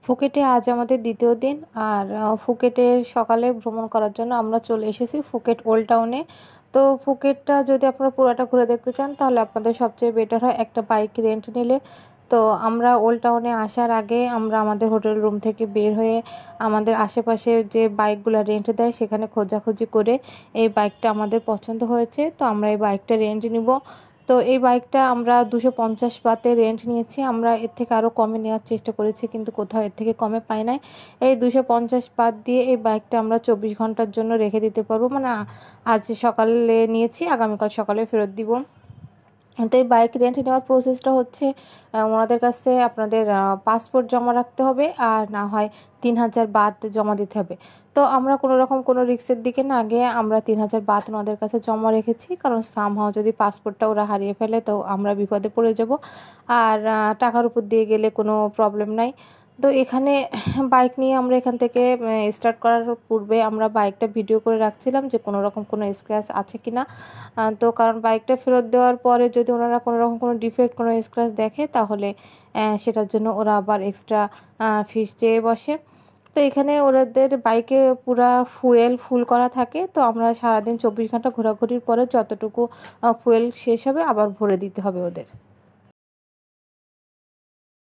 ফুকেটে আজ আমাদের দ্বিতীয় দিন। আর ফুকেটের সকালে ভ্রমণ করার জন্য আমরা চলে এসেছি ফুকেট ওল্ড টাউনে। তো ফুকেটটা যদি আপনারা পুরোটা ঘুরে দেখতে চান তাহলে আপনাদের সবচেয়ে বেটার হয় একটা বাইক রেন্ট নিলে। তো আমরা ওল্ড টাউনে আসার আগে আমরা আমাদের হোটেল রুম থেকে বের হয়ে আমাদের আশেপাশের যে বাইকগুলো রেন্ট দেয় সেখানে খোঁজাখুঁজি করে এই বাইকটা আমাদের পছন্দ হয়েছে। তো আমরা এই বাইকটা রেন্ট নিব। তো এই বাইকটা আমরা 250 বাতে রেন্ট নিয়েছি। আমরা এর থেকে আরও কমে নেওয়ার চেষ্টা করেছি, কিন্তু কোথাও এর থেকে কমে পাই নাই। এই 250 বাত দিয়ে এই বাইকটা আমরা 24 ঘন্টার জন্য রেখে দিতে পারবো। মানে আজ সকালে নিয়েছি, আগামীকাল সকালে ফেরত দিব। তো এই বাইক রেন্ট নেওয়ার প্রসেসটা হচ্ছে ওনাদের কাছে আপনাদের পাসপোর্ট জমা রাখতে হবে, আর না হয় 3000 বাত জমা দিতে হবে। তো আমরা কোনো রকম কোনো রিস্কের দিকে না গিয়ে আমরা 3000 বাত ওনাদের কাছে জমা রেখেছি, কারণ সামহাও যদি পাসপোর্টটা ওরা হারিয়ে ফেলে তো আমরা বিপদে পড়ে যাব। আর টাকার উপর দিয়ে গেলে কোনো প্রবলেম নাই। তো এখানে বাইক নিয়ে আমরা এখান থেকে স্টার্ট করার পূর্বে আমরা বাইকটা ভিডিও করে রাখছিলাম যে কোনো রকম কোনো স্ক্র্যাচ আছে কি না। তো কারণ বাইকটা ফেরত দেওয়ার পরে যদি ওনারা কোনো রকম কোনো ডিফেক্ট কোনো স্ক্র্যাচ দেখে তাহলে সেটার জন্য ওরা আবার এক্সট্রা ফিস চেয়ে বসে। তো এখানে ওদের বাইকে পুরা ফুয়েল ফুল করা থাকে। তো আমরা সারাদিন 24 ঘন্টা ঘোরাঘুরির পরে যতটুকু ফুয়েল শেষ হবে আবার ভরে দিতে হবে ওদের।